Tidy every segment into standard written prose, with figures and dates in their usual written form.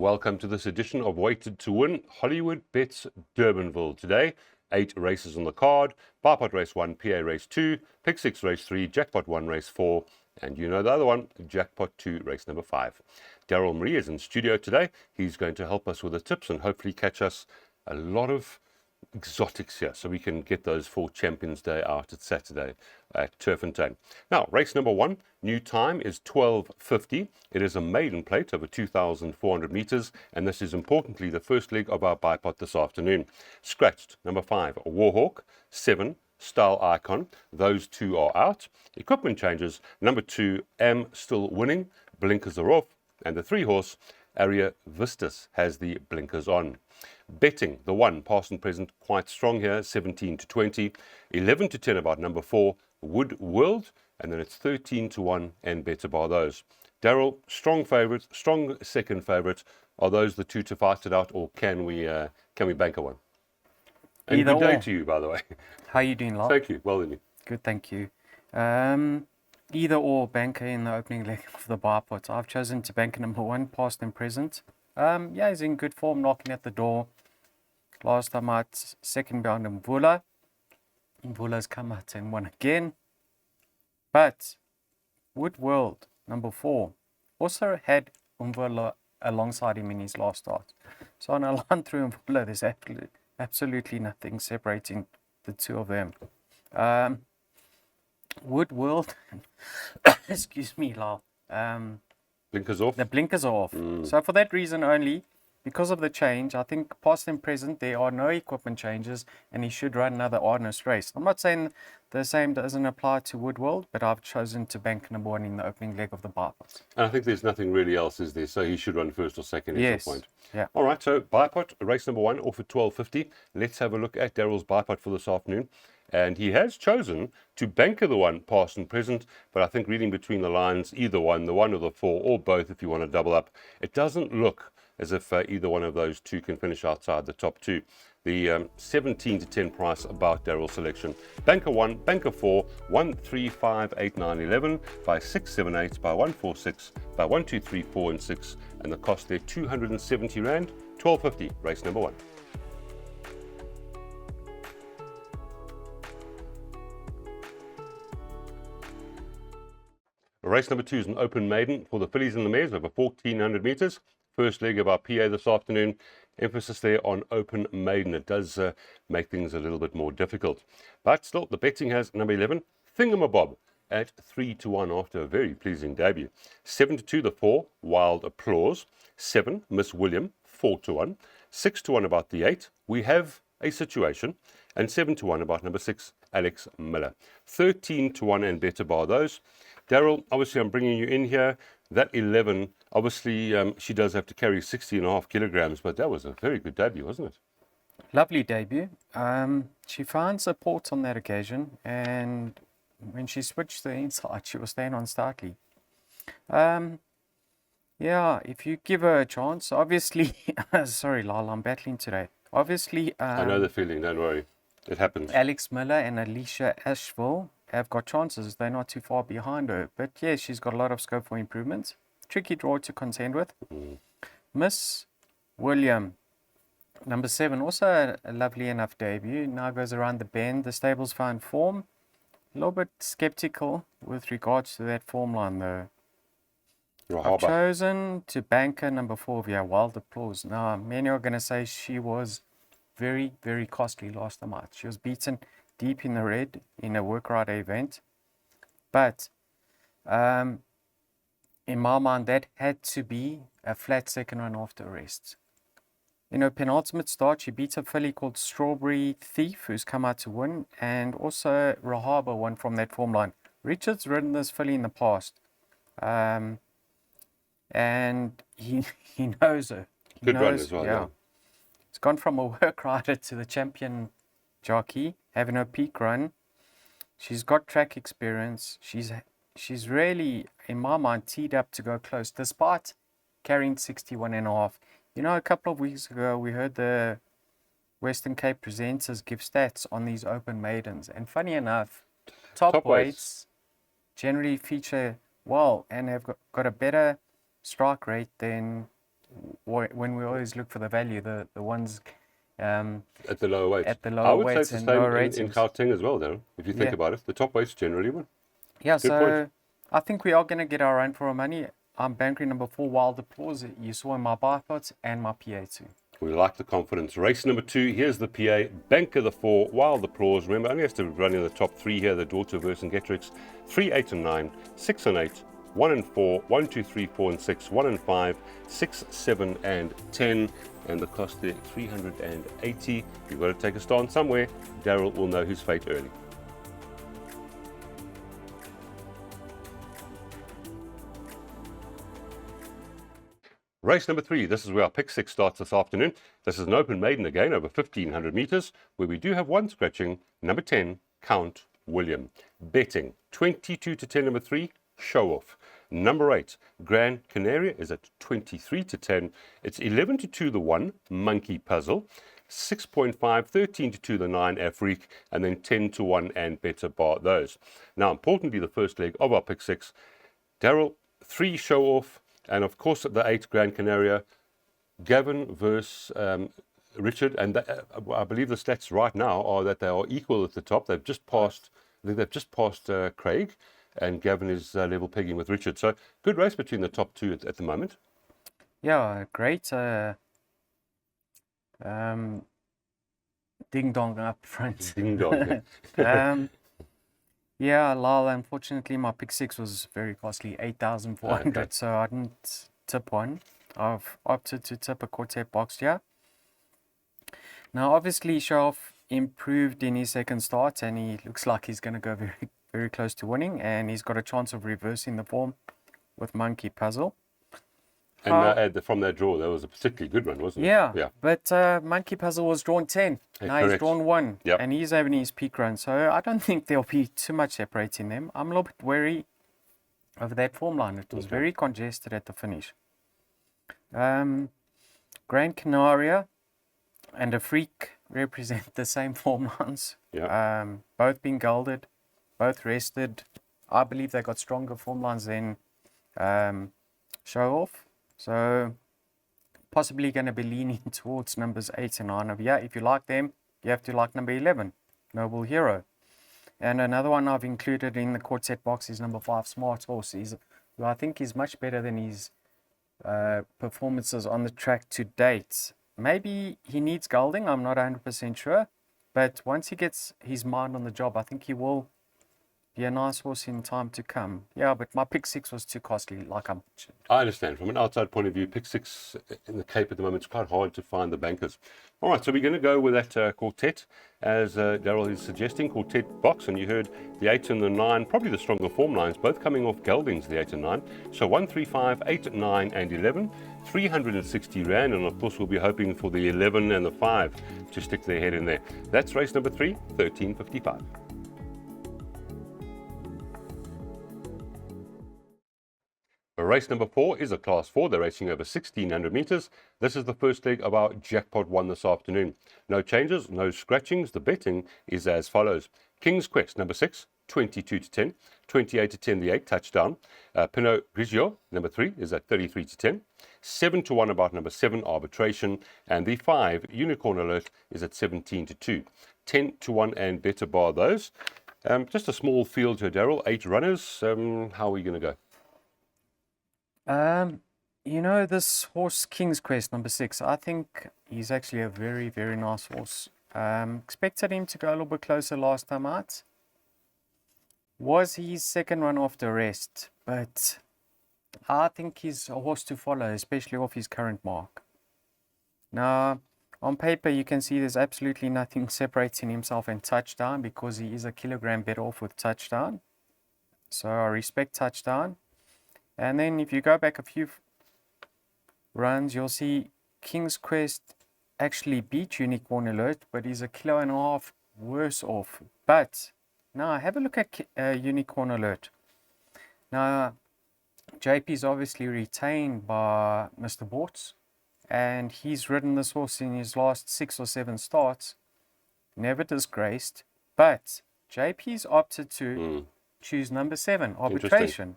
Welcome to this edition of Weighted to Win Hollywood Bets Durbanville. Today, 8 races on the card: Barpot Race 1, PA Race 2, Pick 6 Race 3, Jackpot 1 Race 4, and you know the other one, Jackpot 2 Race number 5. Daryl Marie is in studio today. He's going to help us with the tips and hopefully catch us a lot of exotics here so we can get those for Champions Day out at Saturday at Turffontein. Now, race number 1, new time is 12:50. It is a maiden plate over 2,400 meters, and this is importantly the first leg of our bipod this afternoon. Scratched, number 5, Warhawk, 7, Style Icon. Those two are out. Equipment changes, number 2, Am Still Winning, blinkers are off, and the 3-horse, Aria Vistas, has the blinkers on. Betting, the 1, past and present, quite strong here, 17-20, 11-10 about number 4, Wood World, and then it's 13-1 and better by those. Daryl, strong favourite, strong second favourite. Are those the two to fight it out, or can we banker one? And Either good day or. to you, by the way. How are you doing, Lars? Thank you. Well done. Good, thank you. Either or banker in the opening leg of the bipod. I've chosen to banker number 1, past and present. He's in good form, knocking at the door. Last time out, second bound Mvula. Mvula's come out and won again. But Wood World, number 4, also had Mvula alongside him in his last start. So on a line through Mvula, there's absolutely nothing separating the two of them. Wood World, excuse me, Lal. Blinkers off. The blinkers are off. So for that reason only, because of the change, I think past and present, there are no equipment changes, and he should run another honest race. I'm not saying the same doesn't apply to Wood World, but I've chosen to bank number 1 in the opening leg of the bipod. And I think there's nothing really else, is there? So he should run first or second at Yes. some point. Yeah. All right, so bipod, race number 1, off at 12:50. Let's have a look at Daryl's bipod for this afternoon. And he has chosen to banker the 1, past and present, but I think reading between the lines, either one, the 1 or the 4, or both if you want to double up, it doesn't look as if either one of those two can finish outside the top 2. The 17-10 price about Daryl's selection. Banker 1, banker 4, 1, 3, 5, 8, 9, 11, by 6, 7, 8, by 1, 4, 6, by 1, 2, 3, 4, and 6. And the cost there, 270 Rand, 12.50, race number 1. Race number 2 is an open maiden for the fillies and the mares over 1,400 meters. First leg of our PA this afternoon. Emphasis there on open maiden. It does make things a little bit more difficult. But still, the betting has number 11, Thingamabob, at 3-1 after a very pleasing debut. 7-2, the 4, Wild Applause. 7, Miss William, 4-1. 6-1 about the 8, We Have a Situation. And 7-1 about number 6, Alex Miller. 13-1 and better bar those. Daryl, obviously I'm bringing you in here. That 11, obviously she does have to carry 60.5 kilograms, but that was a very good debut, wasn't it? Lovely debut. She found support on that occasion, and when she switched the inside, she was staying on startly. Yeah, if you give her a chance, obviously, sorry, Lal, I'm battling today. Obviously, I know the feeling, don't worry. It happens. Alex Miller and Alicia Ashville have got chances. They're not too far behind her. But yeah, she's got a lot of scope for improvements. Tricky draw to contend with. Miss William, number 7, also a lovely enough debut. Now goes around the bend. The stable's found form. A little bit skeptical with regards to that form line though. I've chosen to banker number 4 via Wild Applause. Now, many are going to say she was very, very costly last time out. She was beaten deep in the red in a work rider event. But in my mind, that had to be a flat second run after arrest. In her penultimate start, she beat a filly called Strawberry Thief, who's come out to win, and also Rahaba won from that form line. Richard's ridden this filly in the past. And he knows her. Good run as well, yeah. It's gone from a work rider to the champion jockey, having her peak run. She's got track experience. She's really, in my mind, teed up to go close, despite carrying 61.5. You know, a couple of weeks ago, we heard the Western Cape presenters give stats on these open maidens. And funny enough, top weights generally feature well and have got a better strike rate than when we always look for the value, the ones At the lower weights. at the I lower would say weights it's the and lower same in ratings. Gauteng as well, Darren, if you think Yeah. about it. The top weights generally win. Yeah, Good so point. I think we are going to get our run for our money. I'm banking number 4, Wild Applause. You saw in my buy thoughts and my PA too. We like the confidence. Race number 2, here's the PA. Banker the 4, Wild Applause. Remember, only has to run in the top 3 here, the Daughter Verse and Getrix. 3, 8 and 9, 6 and 8, 1 and 4, 1, 2, 3, 4 and 6, 1 and 5, 6, 7 and 10. And the cost there, 380. You've got to take a stand somewhere. Daryl will know his fate early. Race number 3, this is where our pick 6 starts this afternoon. This is an open maiden again, over 1,500 meters, where we do have one scratching, number 10, Count William. Betting, 22 to 10, number 3, Show Off. Number 8, Gran Canaria is at 23 to 10. It's 11 to 2, the 1, Monkey Puzzle. 6.5, 13 to 2, the 9, Afrique, and then 10 to 1 and Better Bar those. Now, importantly, the first leg of our pick 6, Daryl, 3, Show Off. And of course, the 8 Gran Canaria, Gavin versus Richard. And I believe the stats right now are that they are equal at the top. They've just passed, I think they've just passed Craig, and Gavin is level pegging with Richard. So good race between the top 2 at the moment. Yeah, great. Ding dong up front. Ding dong. Yeah, Lal, unfortunately, my pick 6 was very costly, 8,400, Okay. so I didn't tip one. I've opted to tip a quartet box here. Now, obviously, Shoff improved in his second start, and he looks like he's going to go very, very close to winning, and he's got a chance of reversing the form with Monkey Puzzle. And from that draw, that was a particularly good one, wasn't it? Yeah, but Monkey Puzzle was drawn 10. Now he's correct. drawn 1, Yep. and he's having his peak run. So I don't think there'll be too much separating them. I'm a little bit wary of that form line. It was very congested at the finish. Gran Canaria and a Freak represent the same form lines. Yeah. Both being gelded, both rested. I believe they got stronger form lines than Show Off. So possibly going to be leaning towards numbers 8 and 9 of here. If you like them, you have to like number 11, Noble Hero. And another one I've included in the quartet box is number 5, Smart Horse, who I think is much better than his performances on the track to date. Maybe he needs gelding, I'm not 100% sure. But once he gets his mind on the job, I think he will be a nice horse in time to come. Yeah, but my pick 6 was too costly, like I mentioned. I understand. From an outside point of view, pick 6 in the Cape at the moment, it's quite hard to find the bankers. All right, so we're going to go with that quartet, as Daryl is suggesting, quartet box. And you heard the 8 and the 9, probably the stronger form lines, both coming off geldings, the 8 and 9. So 1, 3, 5, 8, 9, and 11, 360 Rand. And of course, we'll be hoping for the 11 and the 5 to stick their head in there. That's race number 3, 13.55. Race number 4 is a Class 4. They're racing over 1,600 meters. This is the first leg of our Jackpot 1 this afternoon. No changes, no scratchings. The betting is as follows. King's Quest, number 6, 22 to 10. 28 to 10, the 8, touchdown. Pinot Grigio, number 3, is at 33 to 10. 7 to 1 about number 7, Arbitration. And the 5, Unicorn Alert, is at 17 to 2. 10 to 1 and Better Bar those. Just a small field here, Daryl. 8 runners. How are we going to go? You know, this horse, King's Quest, number 6, I think he's actually a very, very nice horse. Expected him to go a little bit closer last time out. Was his second run after rest, but I think he's a horse to follow, especially off his current mark. Now, on paper, you can see there's absolutely nothing separating himself and Touchdown, because he is a kilogram better off with Touchdown. So I respect Touchdown. And then if you go back a few runs, you'll see King's Quest actually beat Unicorn Alert, but he's 1.5 kilos worse off. But now have a look at Unicorn Alert. Now, JP's obviously retained by Mr. Bortz, and he's ridden this horse in his last 6 or 7 starts, never disgraced. But JP's opted to choose number 7, Arbitration,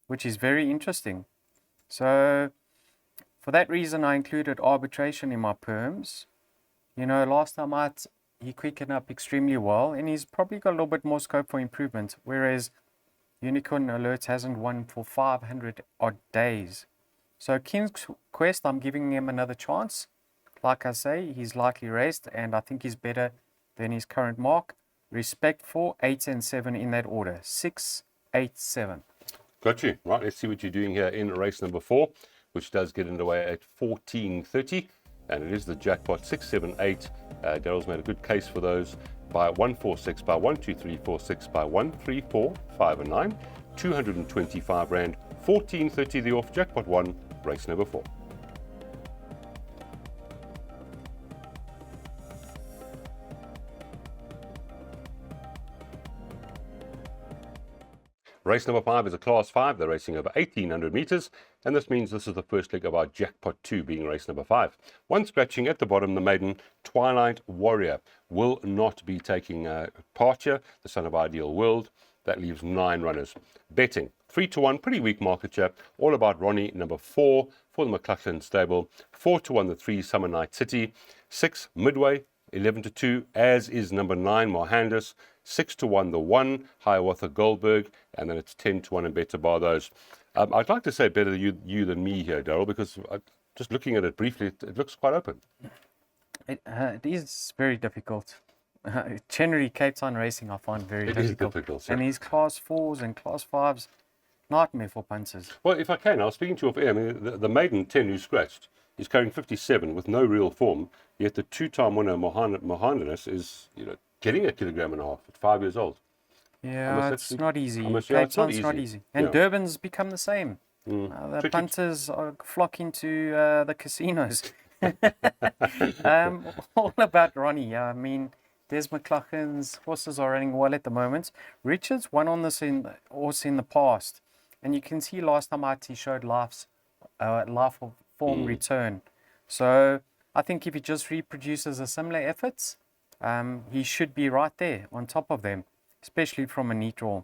which is very interesting. So For that reason, I included Arbitration in my perms. You know, last time out, he quickened up extremely well, and he's probably got a little bit more scope for improvement, whereas Unicorn Alerts hasn't won for 500 odd days. So King's Quest, I'm giving him another chance. Like I say, he's lightly raced, and I think he's better than his current mark. Respect for 8 and 7 in that order. 6, 8, 7. Got you. Right, let's see what you're doing here in race number 4, which does get underway at 14:30. And it is the jackpot 678. Daryl's made a good case for those by 146, by 12346, by 134, 5 and 9. 225 Rand, 14:30 the off, jackpot 1, race number 4. Race number 5 is a class 5. They're racing over 1,800 meters, and this means this is the first leg of our jackpot 2, being race number 5. One scratching at the bottom, the maiden Twilight Warrior will not be taking part here. The Son of Ideal World. That leaves 9 runners. Betting 3-1, pretty weak market share. All about Ronnie, number 4 for the McLaughlin stable. 4-1, the 3 Summer Night City. 6 Midway. 11-2, as is number 9 Mohandas. 6-1, the 1 Hiawatha Goldberg, and then it's 10-1 and better bar those. I'd like to say better you than me here, Daryl, because just looking at it briefly, it looks quite open. It is very difficult. Generally, Cape Town racing I find very difficult. It is difficult, sir. And these class 4s and class 5s, nightmare for punters. Well, if I can, I was speaking to you off air. I mean, the maiden 10 who scratched is carrying 57 with no real form, yet the 2-time winner Mohandas is, getting 1.5 kilograms at 5 years old. Yeah, it's not easy. It's Cape Town's not easy. And Yeah. Durban's become the same. The Tricky. punters are flocking to the casinos. All about Ronnie. I mean, Des McLaughlin's horses are running well at the moment. Richards won on this also in the past. And you can see last time out he showed life of form return. So I think if he just reproduces a similar efforts, he should be right there on top of them, especially from a neat draw.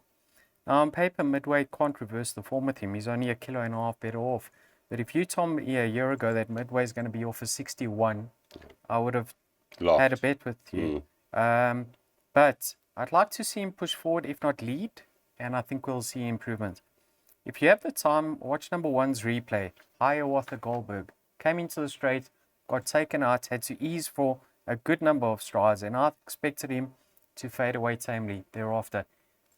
Now on paper, Midway can't reverse the form with him. He's only 1.5 kilos better off. But if you told me a year ago that Midway is going to be off for 61, I would have had a bet with you. But I'd like to see him push forward, if not lead, and I think we'll see improvement. If you have the time, watch number 1's replay. Hiawatha Goldberg came into the straight, got taken out, had to ease for a good number of strides, and I expected him to fade away tamely thereafter.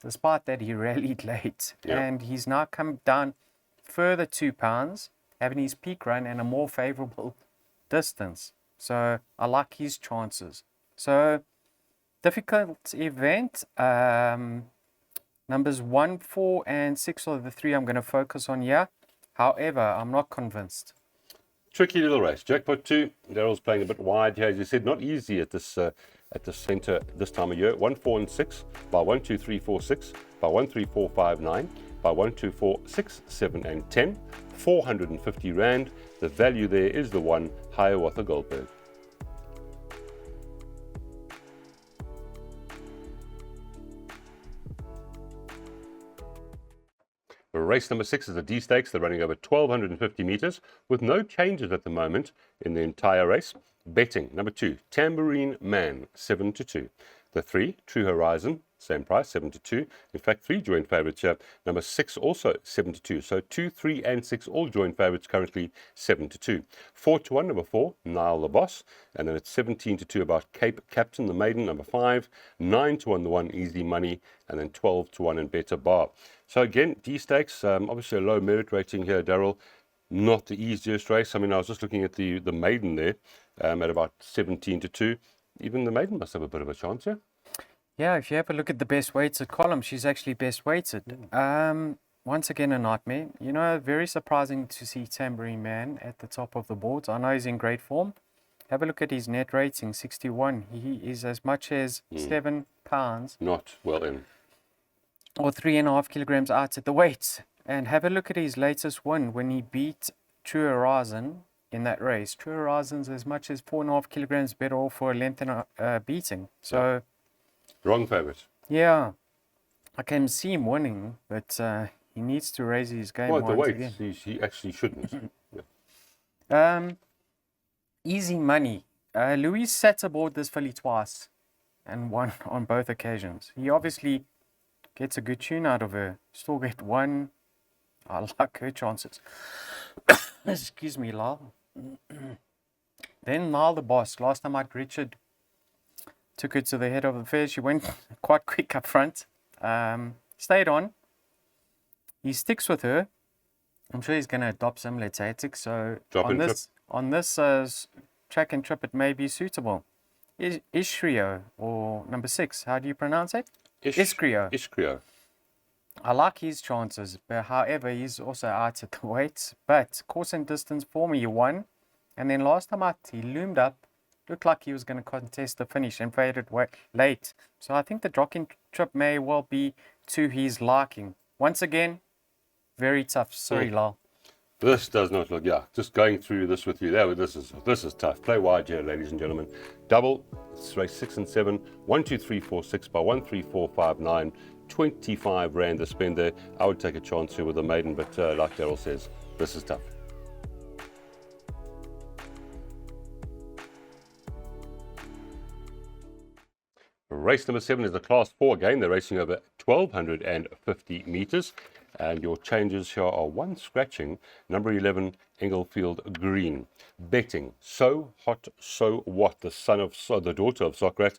Despite that, he rallied late, and he's now come down further 2 pounds, having his peak run and a more favourable distance. So I like his chances. So difficult event. Numbers 1, 4, and 6 are the 3 I'm going to focus on here. However, I'm not convinced. Tricky little race. Jackpot 2. Daryl's playing a bit wide here, as you said. Not easy at the centre this time of year. 1, 4, and 6 by 1, 2, 3, 4, 6 by 1, 3, 4, 5, 9 by 1, 2, 4, 6, 7, and 10. 450 Rand. The value there is the 1 Hiawatha Goldberg. Race number 6 is a D stakes. They're running over 1,250 meters with no changes at the moment in the entire race. Betting number 2, Tambourine Man, 7-2. The 3, True Horizon, same price, 7-2. In fact, 3 joint favorites here. Number 6 also 7-2. So 2, 3, and 6 all joint favorites currently 7-2. 4-1, number 4, Nile the Boss. And then it's 17-2 about Cape Captain, the maiden, number 5. 9-1, the 1, Easy Money. And then 12-1 and Better Bar. So again, D stakes, obviously a low merit rating here, Daryl. Not the easiest race. I mean, I was just looking at the maiden there at about 17-2. Even the maiden must have a bit of a chance here. Yeah, if you have a look at the best weighted column, she's actually best weighted. Once again, a nightmare. You know, very surprising to see Tambourine Man at the top of the board. I know he's in great form. Have a look at his net rating, 61. He is as much as 7 pounds. Not well in. Or 3.5 kilograms out at the weight. And have a look at his latest win when he beat True Horizon in that race. True Horizon's as much as 4.5 kilograms better off for a length and beating. So, wrong favourite. Yeah, I can see him winning, but he needs to raise his game Well, the once weight, again. he actually shouldn't. Yeah. Easy money. Louis sat aboard this filly twice and won on both occasions. He obviously gets a good tune out of her. Still get one. I like her chances. Excuse me, Lyle. Then Nile the Boss. Last time out, Richard took her to the head of the fair. She went quite quick up front. Stayed on. He sticks with her. I'm sure he's going to adopt similar tactics. So on this track and trip, it may be suitable. Ischrio, or number 6. How do you pronounce it? Ischrio. I like his chances, but however, he's also out at the weights. But course and distance for me, he won. And then last time out, he loomed up. Looked like he was going to contest the finish and faded late. So I think the jockeying trip may well be to his liking. Once again, very tough. Sorry, Lal. This does not look, just going through this with you, this is tough. Play wide here, ladies and gentlemen. Double, it's race 6 and 7, 1, 2, 3, 4, 6 by 1, 3, 4, 5, 9, 25 Rand to spend there. I would take a chance here with the maiden, but like Daryl says, this is tough. Race number 7 is the Class 4 again. They're racing over 1,250 meters. And your changes here are 1 scratching, number 11, Englefield Green. Betting, So Hot, So What, the daughter of Socrates,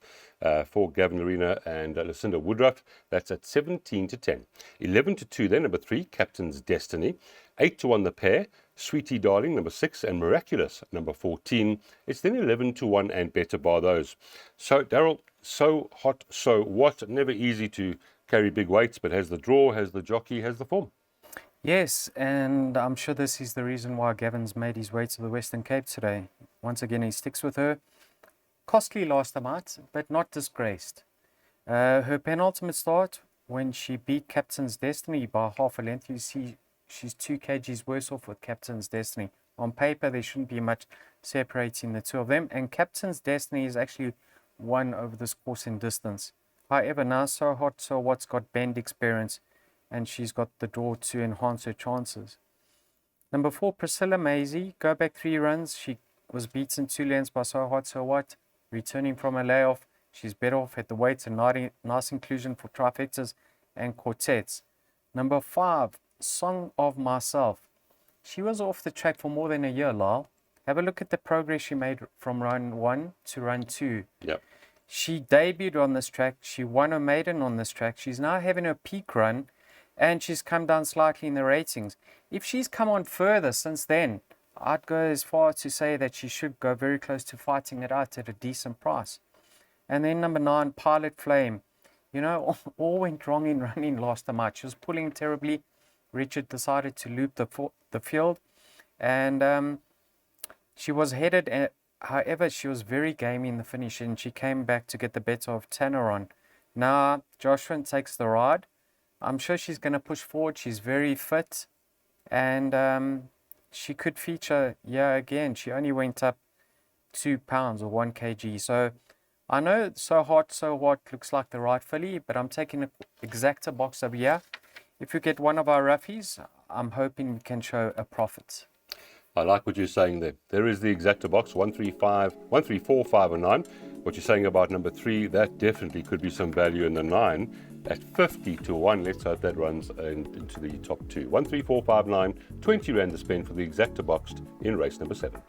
for Gavin Arena and Lucinda Woodruff. That's at 17 to 10. 11 to 2 then, number 3, Captain's Destiny. 8 to 1 the pair, Sweetie Darling, number 6, and Miraculous, number 14. It's then 11 to 1 and better bar those. So, Daryl, So Hot, So What, never easy to carry big weights, but has the draw, has the jockey, has the form. Yes, and I'm sure this is the reason why Gavin's made his way to the Western Cape today. Once again, he sticks with her. Costly last time out, but not disgraced. Her penultimate start, when she beat Captain's Destiny by half a length, you see she's 2 kgs worse off with Captain's Destiny. On paper, there shouldn't be much separating the two of them, and Captain's Destiny is actually won over this course in distance. However, now So Hot, So What's got bend experience, and she's got the draw to enhance her chances. Number 4, Priscilla Maisie. Go back 3 runs. She was beaten 2 lengths by So Hot, So What. Returning from a layoff, she's better off at the weights, and nice inclusion for trifectas and quartets. Number 5, Song of Myself. She was off the track for more than a year, Lyle. Have a look at the progress she made from run 1 to run 2. Yep. She debuted on this track. She won a maiden on this track. She's now having her peak run, and she's come down slightly in the ratings. If she's come on further since then, I'd go as far to say that she should go very close to fighting it out at a decent price. And then number 9, Pilot Flame. You know, all went wrong in running last time out. She was pulling terribly. Richard decided to loop the field, and she was headed. However, she was very gamey in the finish, and she came back to get the better of Tanneron. Now, Joshua takes the ride. I'm sure she's going to push forward. She's very fit, and she could feature again. She only went up 2 pounds or 1 kg. So I know So Hot, So What looks like the right filly, but I'm taking an exacta box over here. If you get one of our roughies, I'm hoping we can show a profit. I like what you're saying there. There is the exacta box, 1, 3, 4, 5, and 9. What you're saying about number 3, that definitely could be some value in the 9 at 50 to 1. Let's hope that runs into the top 2. 1, 3, 4, 5, 9, 20 Rand to spend for the exacta box in race number 7.